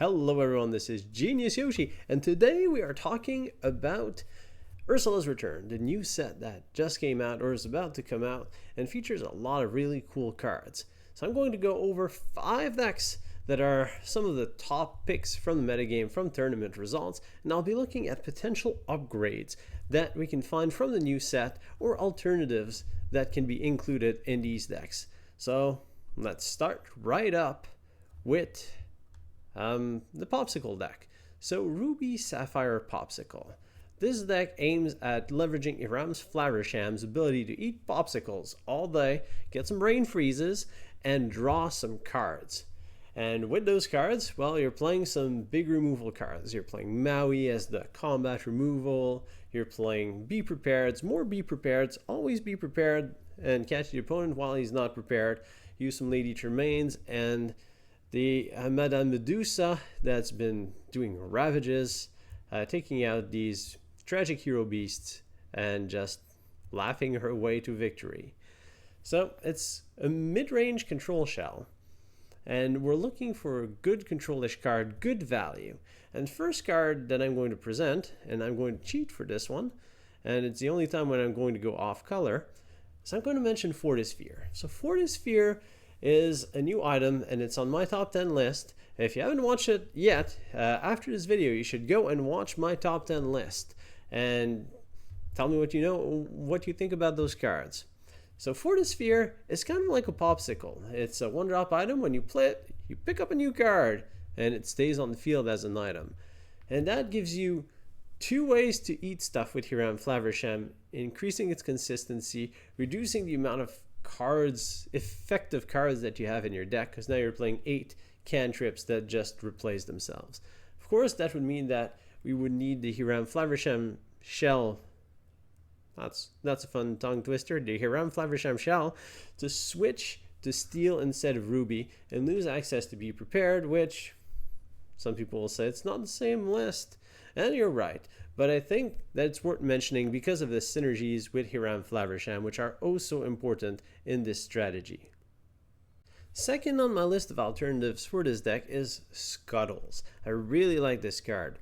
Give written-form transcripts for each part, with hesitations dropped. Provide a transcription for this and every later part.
Hello everyone, this is Genius Yoshi, and today we are talking about Ursula's Return, the new set that just came out or is about to come out and features a lot of really cool cards. So I'm going to go over 5 decks that are some of the top picks from the metagame from tournament results, and I'll be looking at potential upgrades that we can find from the new set or alternatives that can be included in these decks. So let's start right up with the Popsicle deck. So Ruby Sapphire Popsicle. This deck aims at leveraging Iram's Flaversham's ability to eat popsicles all day, get some brain freezes, and draw some cards. And with those cards, well, you're playing some big removal cards. You're playing Maui as the combat removal. You're playing Be Prepared, more Be Prepared, always be prepared and catch the opponent while he's not prepared. Use some Lady Tremaines and the Madame Medusa that's been doing ravages, taking out these tragic hero beasts and just laughing her way to victory. So it's a mid-range control shell, and we're looking for a good control-ish card, good value. And first card that I'm going to present, and I'm going to cheat for this one, and it's the only time when I'm going to go off color, so I'm going to mention Fortisphere. So Fortisphere is a new item and it's on my top 10 list. If you haven't watched it yet, after this video you should go and watch my top 10 list and tell me what you think about those cards. So Fortisphere is kind of like a popsicle. It's a 1-drop item. When you play it, you pick up a new card and it stays on the field as an item, and that gives you 2 ways to eat stuff with Hiram Flaversham, increasing its consistency, reducing the amount of cards, effective cards that you have in your deck, because now you're playing 8 cantrips that just replace themselves. Of course, that would mean that we would need the Hiram Flaversham shell. That's a fun tongue twister. The Hiram Flaversham shell to switch to steel instead of ruby and lose access to Be Prepared, which some people will say it's not the same list. And you're right, but I think that it's worth mentioning because of the synergies with Hiram Flaversham, which are oh so important in this strategy. Second on my list of alternatives for this deck is Scuttles. I really like this card.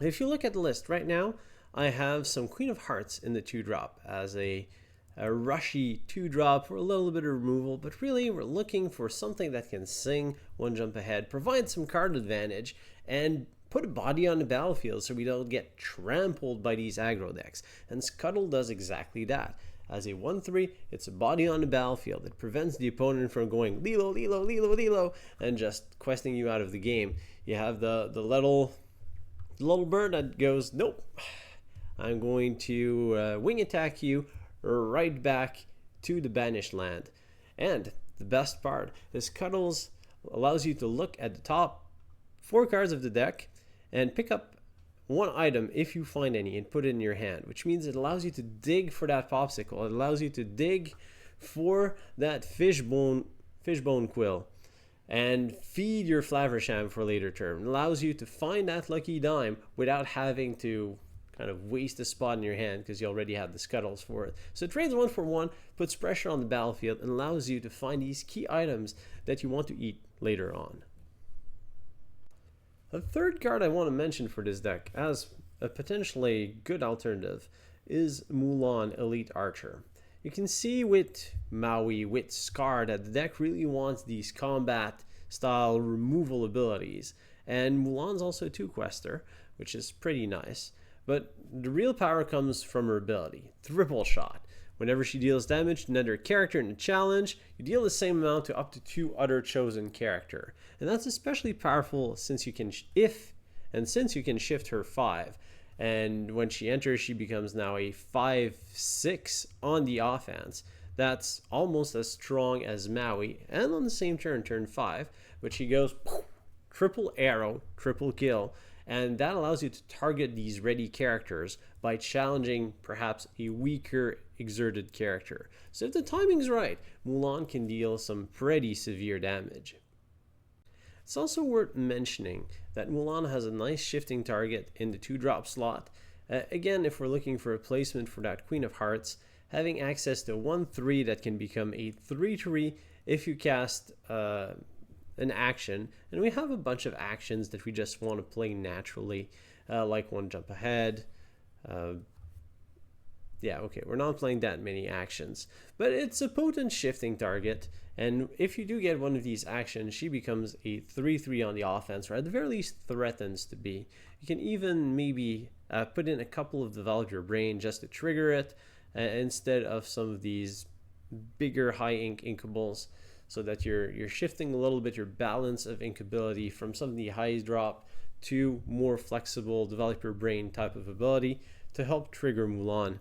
If you look at the list right now, I have some Queen of Hearts in the 2-drop as a rushy 2-drop for a little bit of removal, but really we're looking for something that can sing 1 jump ahead, provide some card advantage, and put a body on the battlefield so we don't get trampled by these aggro decks. And Scuttle does exactly that. As a 1/3, it's a body on the battlefield. It prevents the opponent from going Lilo, Lilo, Lilo, Lilo, and just questing you out of the game. You have the little bird that goes, nope, I'm going to wing attack you right back to the banished land. And the best part is Scuttles allows you to look at the top 4 cards of the deck and pick up 1 item if you find any and put it in your hand, which means it allows you to dig for that popsicle. It allows you to dig for that fishbone quill and feed your Flaversham for later turn. It allows you to find that lucky dime without having to kind of waste a spot in your hand because you already have the Scuttles for it. So it trades 1 for 1, puts pressure on the battlefield, and allows you to find these key items that you want to eat later on. The third card I want to mention for this deck as a potentially good alternative is Mulan Elite Archer. You can see with Maui, with Scar, that the deck really wants these combat style removal abilities. And Mulan's also a 2-quester, which is pretty nice. But the real power comes from her ability, Triple Shot. Whenever she deals damage to another character in a challenge, you deal the same amount to up to 2 other chosen character. And that's especially powerful since you can shift her 5. And when she enters, she becomes now a 5/6 on the offense. That's almost as strong as Maui, and on the same turn 5, but she goes triple arrow, triple kill. And that allows you to target these ready characters by challenging perhaps a weaker exerted character. So if the timing's right, Mulan can deal some pretty severe damage. It's also worth mentioning that Mulan has a nice shifting target in the 2-drop slot. Again, if we're looking for a placement for that Queen of Hearts, having access to 1/3 that can become a 3/3 if you cast an action, and we have a bunch of actions that we just want to play naturally, like one jump ahead. Yeah, okay, we're not playing that many actions, but it's a potent shifting target, and if you do get one of these actions, she becomes a 3/3 on the offense, or at the very least threatens to be. You can even maybe put in a couple of Develop Your Brain just to trigger it, instead of some of these bigger high ink inkables, so that you're shifting a little bit your balance of inkability from some of the high drop to more flexible Develop Your Brain type of ability to help trigger Mulan.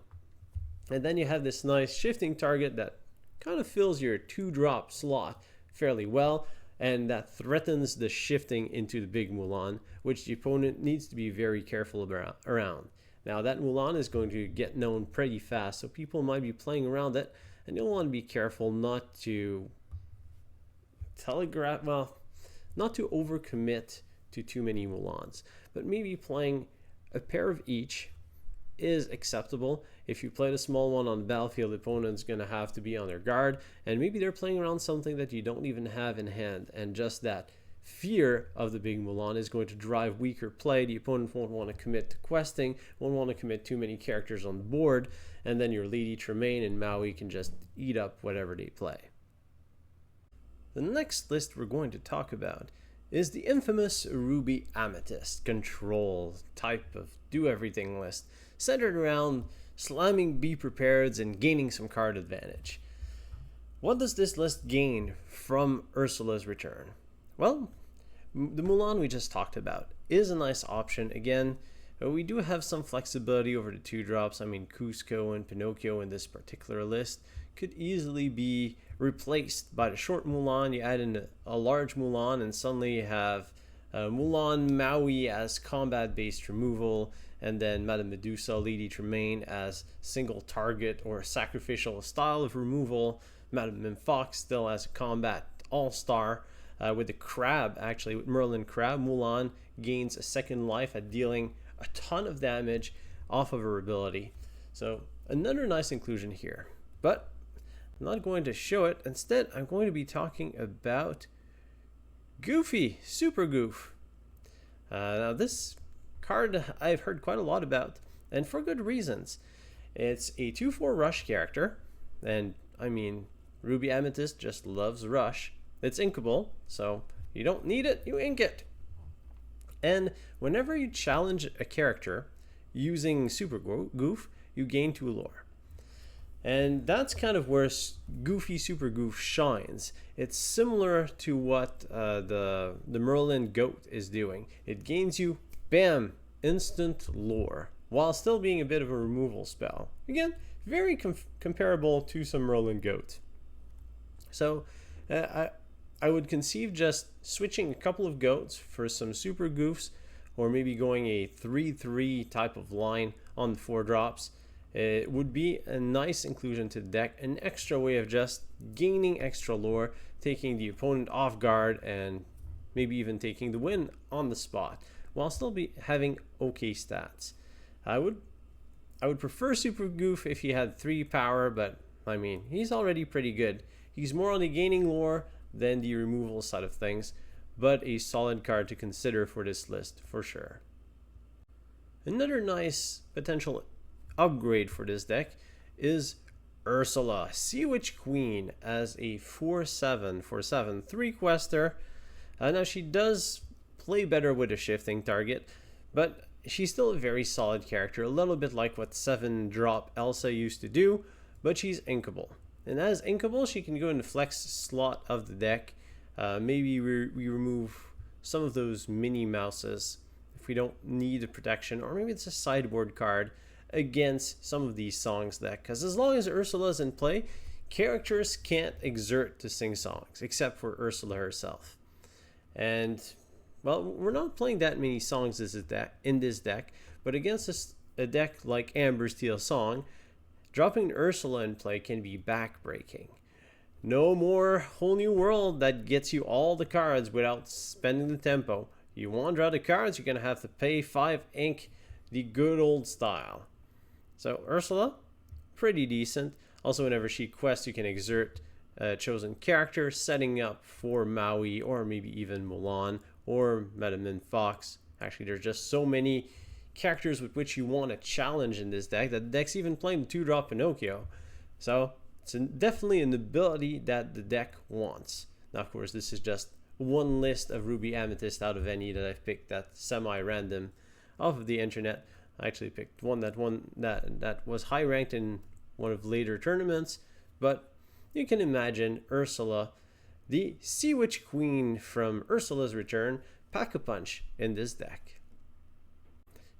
And then you have this nice shifting target that kind of fills your 2-drop slot fairly well, and that threatens the shifting into the big Mulan, which the opponent needs to be very careful around. Now that Mulan is going to get known pretty fast, so people might be playing around it, and you'll want to be careful not to not to overcommit to too many Mulans, but maybe playing a pair of each is acceptable. If you play the small one on the battlefield, the opponent's going to have to be on their guard, and maybe they're playing around something that you don't even have in hand, and just that fear of the big Mulan is going to drive weaker play. The opponent won't want to commit to questing, won't want to commit too many characters on the board, and then your Lady Tremaine and Maui can just eat up whatever they play. The next list we're going to talk about is the infamous Ruby Amethyst control type of do-everything list, centered around slamming Be Prepareds and gaining some card advantage. What does this list gain from Ursula's Return? Well, the Mulan we just talked about is a nice option. Again, we do have some flexibility over the 2-drops. I mean, Cusco and Pinocchio in this particular list could easily be replaced by the short Mulan. You add in a large Mulan and suddenly you have Mulan Maui as combat-based removal, and then Madame Medusa, Lady Tremaine as single target or sacrificial style of removal. Madame Mimfox still as a combat all-star. With the crab, actually, with Merlin Crab, Mulan gains a second life at dealing a ton of damage off of her ability. So another nice inclusion here, but I'm not going to show it. Instead, I'm going to be talking about Goofy, Super Goof. Now this card I've heard quite a lot about, and for good reasons. It's a 2/4 rush character, and I mean, Ruby Amethyst just loves rush. It's inkable, so you don't need it, you ink it. And whenever you challenge a character using Super Goof, you gain 2 lore. And that's kind of where Goofy Super Goof shines. It's similar to what the Merlin Goat is doing. It gains you, bam, instant lore, while still being a bit of a removal spell. Again, very comparable to some Merlin Goat. So I would conceive just switching a couple of goats for some Super Goofs, or maybe going a 3/3 type of line on the 4-drops. It would be a nice inclusion to the deck, an extra way of just gaining extra lore, taking the opponent off guard, and maybe even taking the win on the spot, while still having okay stats. I would prefer Super Goof if he had 3 power, but I mean, he's already pretty good. He's more on the gaining lore than the removal side of things, but a solid card to consider for this list for sure. Another nice potential upgrade for this deck is Ursula, Sea Witch Queen, as a 4/7 3-quester. Now she does play better with a shifting target, but she's still a very solid character, a little bit like what 7-drop Elsa used to do, but she's inkable. And as inkable, she can go in the flex slot of the deck. Maybe we remove some of those Minnie Mouses if we don't need a protection, or maybe it's a sideboard card against some of these songs deck. Because as long as Ursula's in play, characters can't exert to sing songs, except for Ursula herself. And, well, we're not playing that many songs in this deck, but against a deck like Ember Steel Song, dropping Ursula in play can be backbreaking. No more Whole New World that gets you all the cards without spending the tempo. You want to draw the cards, you're going to have to pay 5 ink the good old style. So Ursula, pretty decent. Also, whenever she quests, you can exert chosen character, setting up for Maui or maybe even Mulan or Medemin Fox. Actually, there's just so many characters with which you want to challenge in this deck that the deck's even playing 2-drop Pinocchio. So it's definitely an ability that the deck wants. Now, of course, this is just one list of Ruby Amethyst out of any that I've picked that's semi-random off of the internet. I actually picked one that was high ranked in one of later tournaments, but you can imagine Ursula, the Sea Witch Queen from Ursula's Return, Pack-a-Punch in this deck.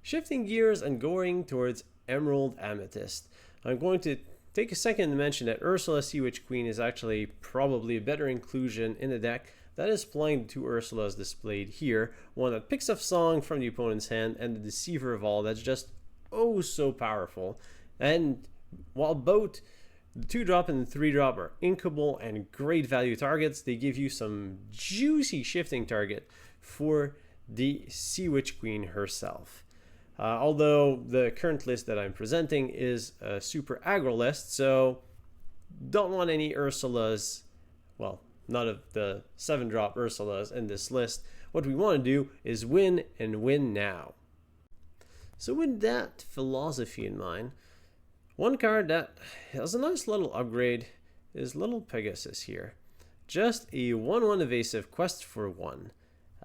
Shifting gears and going towards Emerald Amethyst, I'm going to take a second to mention that Ursula Sea Witch Queen is actually probably a better inclusion in the deck that is playing the two Ursulas displayed here, one that picks up song from the opponent's hand and the Deceiver of All that's just oh so powerful. And while both the 2-drop and the 3-drop are inkable and great value targets, they give you some juicy shifting target for the Sea Witch Queen herself. Although the current list that I'm presenting is a super aggro list, so don't want any Ursulas, well, none of the 7-drop Ursulas in this list. What we want to do is win and win now. So with that philosophy in mind, one card that has a nice little upgrade is Little Pegasus here. Just a 1/1 evasive quest for 1.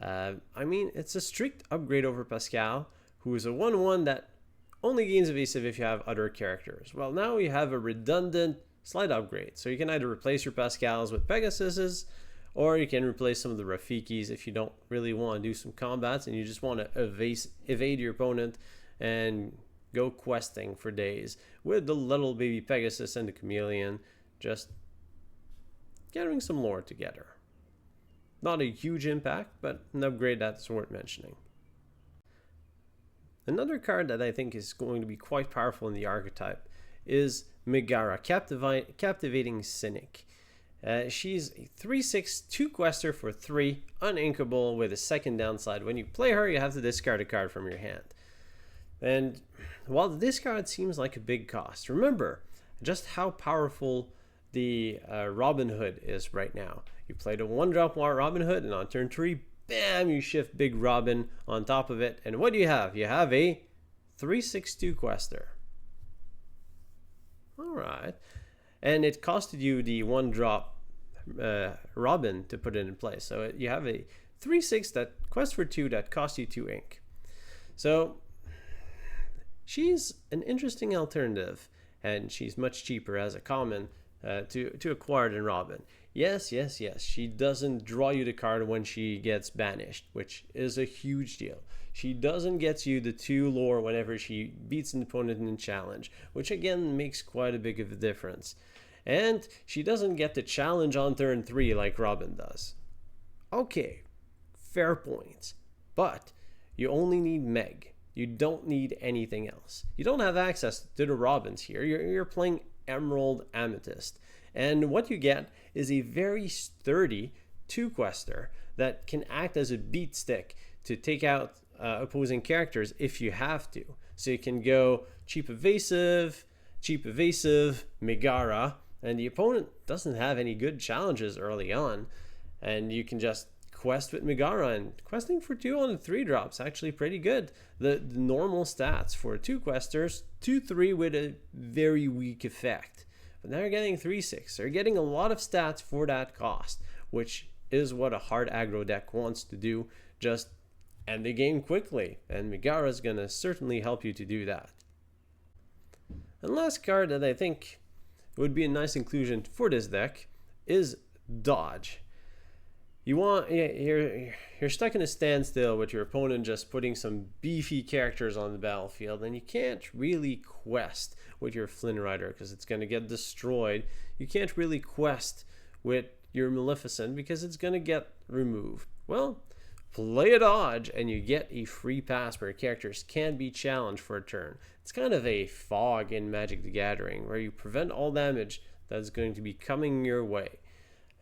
I mean, it's a strict upgrade over Pascal, who is a 1/1 that only gains evasive if you have other characters. Well, now you have a redundant slight upgrade. So you can either replace your Pascals with Pegasuses, or you can replace some of the Rafikis if you don't really want to do some combats and you just want to evade your opponent and go questing for days with the little baby Pegasus and the Chameleon, just gathering some lore together. Not a huge impact, but an upgrade that's worth mentioning. Another card that I think is going to be quite powerful in the archetype is Megara, Captivating Cynic. She's a 3/6 2-quester for 3, uninkable with a second downside. When you play her, you have to discard a card from your hand. And while the discard seems like a big cost, remember just how powerful the Robin Hood is right now. You played a 1-drop Robin Hood, and on turn 3, bam, you shift Big Robin on top of it. And what do you have? You have a 3/6 2-quester. Alright. And it costed you the 1-drop Robin to put it in place. So you have a 3/6 that quest for 2 that costs you 2 ink. So she's an interesting alternative, and she's much cheaper as a common to acquire than Robin. Yes, she doesn't draw you the card when she gets banished, which is a huge deal. She doesn't get you the 2 lore whenever she beats an opponent in challenge, which again makes quite a big of a difference. And she doesn't get the challenge on turn 3 like Robin does. Okay, fair point. But you only need Meg. You don't need anything else. You don't have access to the Robins here. You're playing Emerald Amethyst. And what you get is a very sturdy 2-quester that can act as a beat stick to take out opposing characters if you have to. So you can go cheap evasive, Megara, and the opponent doesn't have any good challenges early on. And you can just quest with Megara, and questing for 2 on the 3-drops actually pretty good. The normal stats for 2-questers, 2/3 with a very weak effect. But now you're getting 3/6. They're getting a lot of stats for that cost, which is what a hard aggro deck wants to do. Just end the game quickly, and Megara is going to certainly help you to do that. And last card that I think would be a nice inclusion for this deck is Dodge. You're stuck in a standstill with your opponent just putting some beefy characters on the battlefield, and you can't really quest with your Flynn Rider because it's going to get destroyed. You can't really quest with your Maleficent because it's going to get removed. Well, play a Dodge and you get a free pass where characters can be challenged for a turn. It's kind of a fog in Magic the Gathering where you prevent all damage that's going to be coming your way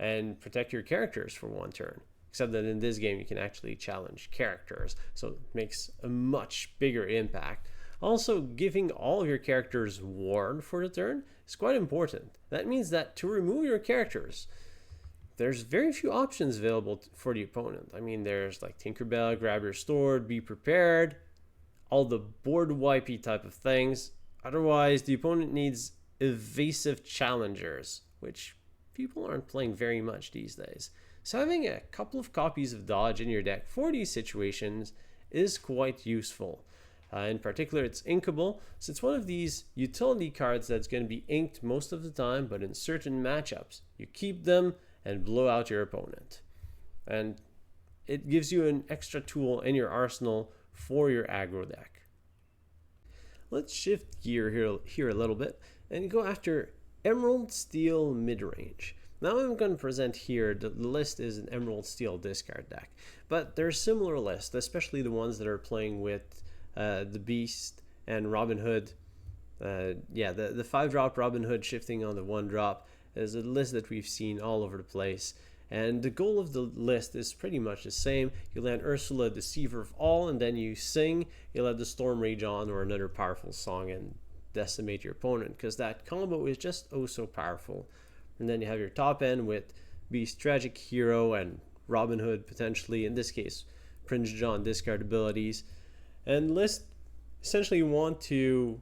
and protect your characters for 1 turn. Except that in this game you can actually challenge characters, so it makes a much bigger impact Also, giving all of your characters ward for the turn is quite important. That means that to remove your characters, there's very few options available for the opponent. I mean, there's like Tinkerbell, grab your sword, be prepared, all the board wipey type of things. Otherwise, the opponent needs evasive challengers, which people aren't playing very much these days. So having a couple of copies of dodge in your deck for these situations is quite useful. In particular, it's inkable, so it's one of these utility cards that's going to be inked most of the time, but in certain matchups, you keep them and blow out your opponent. And it gives you an extra tool in your arsenal for your aggro deck. Let's shift gear here a little bit and go after Emerald Steel midrange. Now I'm going to present here, the list is an Emerald Steel discard deck, but there's similar lists, especially the ones that are playing with the Beast and Robin Hood. The 5-drop Robin Hood shifting on the 1-drop is a list that we've seen all over the place. And the goal of the list is pretty much the same. You land Ursula, Deceiver of All, and then you sing. You let the Storm Rage on or another powerful song and decimate your opponent, because that combo is just oh so powerful. And then you have your top end with Beast, Tragic Hero, and Robin Hood potentially. In this case, Prince John discard abilities. And list essentially want to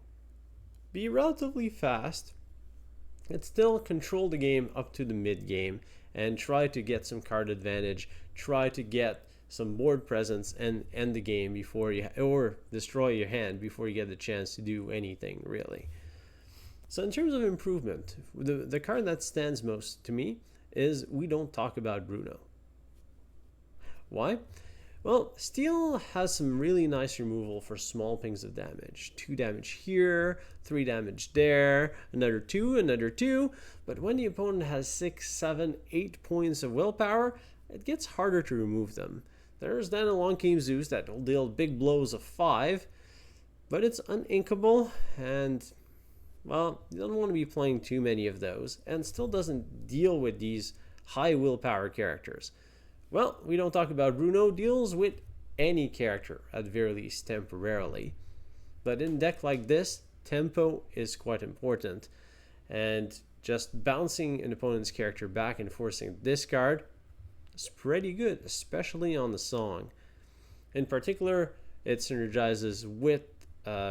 be relatively fast and still control the game up to the mid game and try to get some card advantage, try to get some board presence and end the game before you, or destroy your hand before you get the chance to do anything really. So in terms of improvement, the card that stands most to me is we don't talk about Bruno. Why? Well, Steel has some really nice removal for small pings of damage. 2 damage here, 3 damage there, another 2, but when the opponent has 6, 7, 8 points of willpower, it gets harder to remove them. There's then Along Came Zeus that will deal big blows of 5, but it's uninkable, and well, you don't want to be playing too many of those, and still doesn't deal with these high willpower characters. Well, we don't talk about Bruno, deals with any character, at very least temporarily. But in a deck like this, tempo is quite important. And just bouncing an opponent's character back and forcing discard is pretty good, especially on the song. In particular, it synergizes with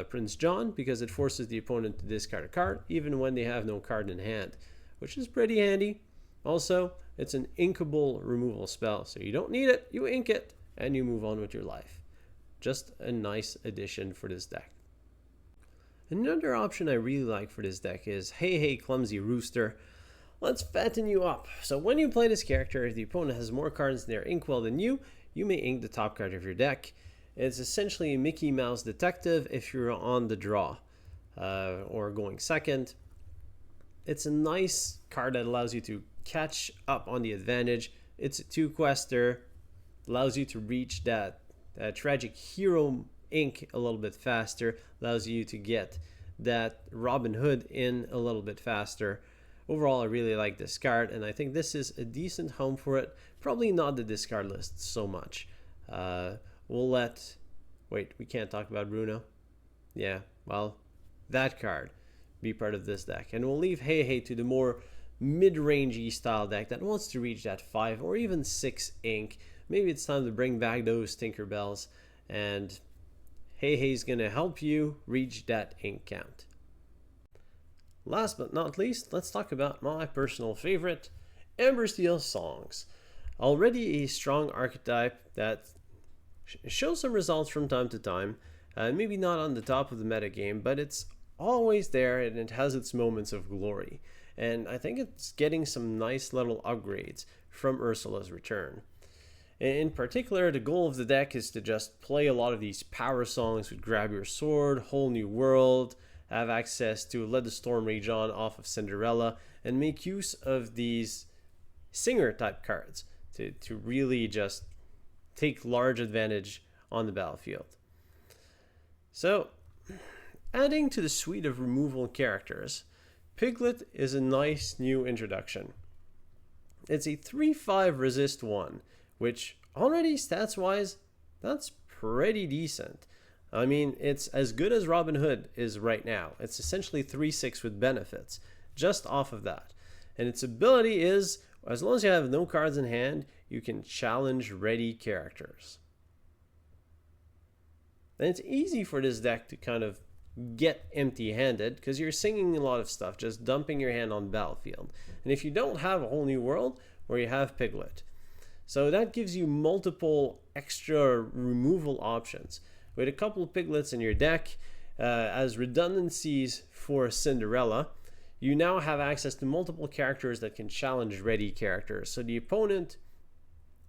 Prince John because it forces the opponent to discard a card, even when they have no card in hand, which is pretty handy. Also, it's an inkable removal spell, so you don't need it, you ink it, and you move on with your life. Just a nice addition for this deck. Another option I really like for this deck is Hey Hey Clumsy Rooster. Let's fatten you up. So when you play this character, if the opponent has more cards in their inkwell than you, you may ink the top card of your deck. It's essentially a Mickey Mouse detective if you're on the draw or going second. It's a nice card that allows you to catch up on the advantage. It's a 2-quester, allows you to reach that Tragic Hero ink a little bit faster, allows you to get that Robin Hood in a little bit faster. Overall, I really like this card, and I think this is a decent home for it. Probably not the discard list so much. We can't talk about Bruno. Yeah, well, that card be part of this deck, and we'll leave Hey Hey to the more mid-rangey style deck that wants to reach that 5 or even 6 ink. Maybe it's time to bring back those Tinkerbells, and Hey Hey's gonna help you reach that ink count. Last but not least, let's talk about my personal favorite, Ember Steel songs. Already a strong archetype that shows some results from time to time, maybe not on the top of the metagame, but it's always there and it has its moments of glory. And I think it's getting some nice little upgrades from Ursula's Return. In particular, the goal of the deck is to just play a lot of these power songs with Grab Your Sword, Whole New World, have access to Let the Storm Rage On off of Cinderella, and make use of these singer type cards to really just take large advantage on the battlefield. So, adding to the suite of removal characters, Piglet is a nice new introduction. It's a 3/5 resist 1, which already stats wise, that's pretty decent. I mean, it's as good as Robin Hood is right now. It's essentially 3/6 with benefits, just off of that. And its ability is, as long as you have no cards in hand, you can challenge ready characters. And it's easy for this deck to kind of get empty-handed because you're singing a lot of stuff, just dumping your hand on battlefield. And if you don't have a whole new world, or you have Piglet. So that gives you multiple extra removal options. With a couple of Piglets in your deck, as redundancies for Cinderella, you now have access to multiple characters that can challenge ready characters. So the opponent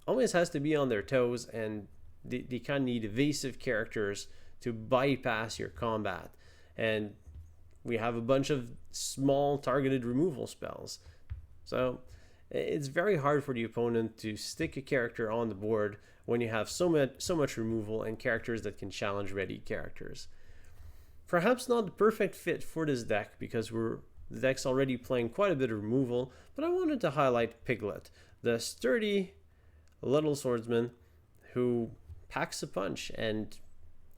always has to be on their toes, and they kind of need evasive characters to bypass your combat. And we have a bunch of small targeted removal spells. So it's very hard for the opponent to stick a character on the board when you have so much removal and characters that can challenge ready characters. Perhaps not the perfect fit for this deck because the deck's already playing quite a bit of removal, but I wanted to highlight Piglet, the sturdy little swordsman who packs a punch. And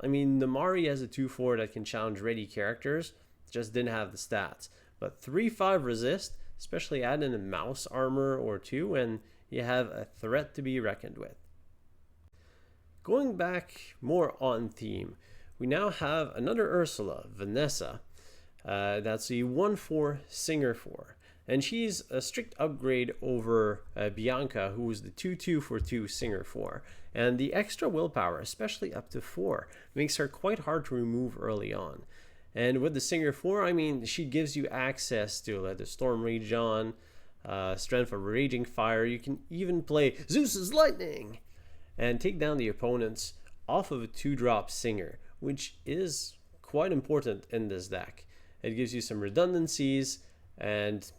I mean, Namari has a 2/4 that can challenge ready characters, just didn't have the stats. But 3/5 resist, especially add in a mouse armor or two, and you have a threat to be reckoned with. Going back more on theme, we now have another Ursula, Vanessa. That's a 1/4 Singer 4. And she's a strict upgrade over Bianca, who was the 2/2 for 2 Singer 4. And the extra willpower, especially up to 4, makes her quite hard to remove early on. And with the Singer 4, I mean, she gives you access to the Storm Rage on, Strength of Raging Fire. You can even play Zeus's Lightning and take down the opponents off of a 2-drop Singer, which is quite important in this deck. It gives you some redundancies and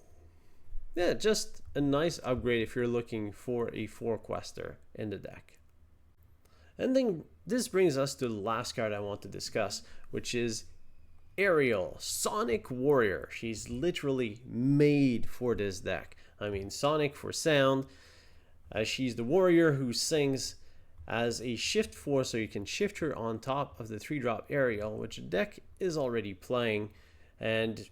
yeah, just a nice upgrade if you're looking for a 4-quester in the deck. And then this brings us to the last card I want to discuss, which is Ariel, Sonic Warrior. She's literally made for this deck. I mean, Sonic for sound. She's the warrior who sings as a shift 4, so you can shift her on top of the 3-drop Ariel, which the deck is already playing. And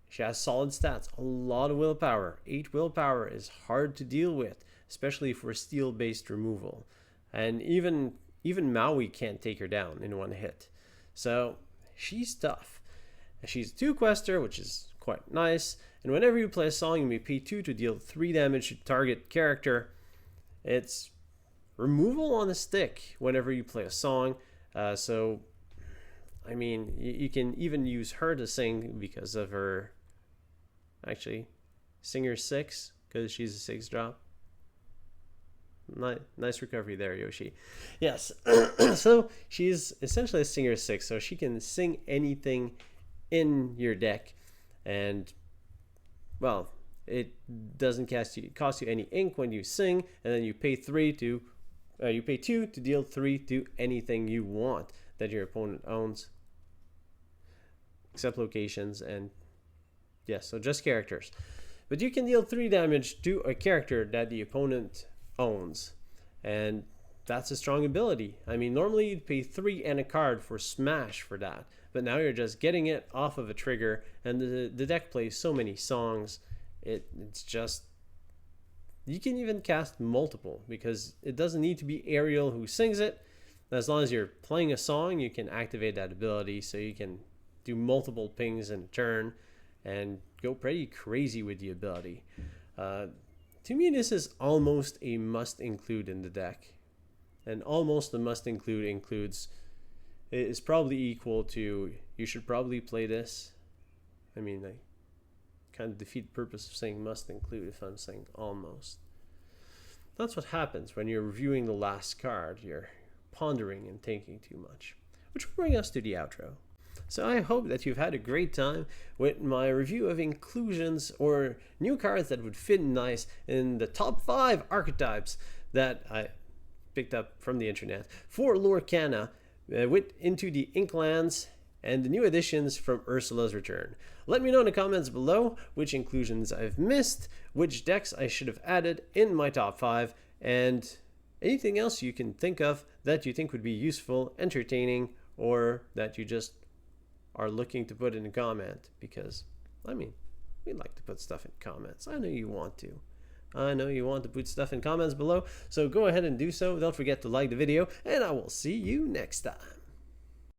she has solid stats, a lot of willpower. 8 willpower is hard to deal with, especially for steel-based removal. And even Maui can't take her down in one hit. So she's tough. She's a 2-quester, which is quite nice. And whenever you play a song, you may pay 2 to deal 3 damage to target character. It's removal on a stick whenever you play a song. So, I mean, you can even use her to sing because of her, actually, Singer 6, because she's a 6-drop. Nice recovery there, Yoshi. Yes, so she's essentially a Singer 6, so she can sing anything in your deck. And, well, it doesn't cost you any ink when you sing, and then you pay 2 to deal 3 to anything you want that your opponent owns, except locations and yes, so just characters. But you can deal 3 damage to a character that the opponent owns, and that's a strong ability. I mean, normally you'd pay 3 and a card for Smash for that, but now you're just getting it off of a trigger, and the deck plays so many songs. It's just, you can even cast multiple because it doesn't need to be Ariel who sings it. As long as you're playing a song, you can activate that ability, so you can do multiple pings in a turn and go pretty crazy with the ability. To me, this is almost a must include in the deck, and almost a must include includes is probably equal to you should probably play this. I mean, I kind of defeat the purpose of saying must include if I'm saying almost. That's what happens when you're reviewing the last card. You're pondering and thinking too much, which will bring us to the outro. So I hope that you've had a great time with my review of inclusions or new cards that would fit nice in the top 5 archetypes that I picked up from the internet for Lorcana with Into the Inklands and the new additions from Ursula's Return. Let me know in the comments below which inclusions I've missed, which decks I should have added in my top 5, and anything else you can think of that you think would be useful, entertaining, or that you just are looking to put in a comment, because I mean, we like to put stuff in comments. I know you want to. I know you want to put stuff in comments below, so go ahead and do so. Don't forget to like the video, and I will see you next time.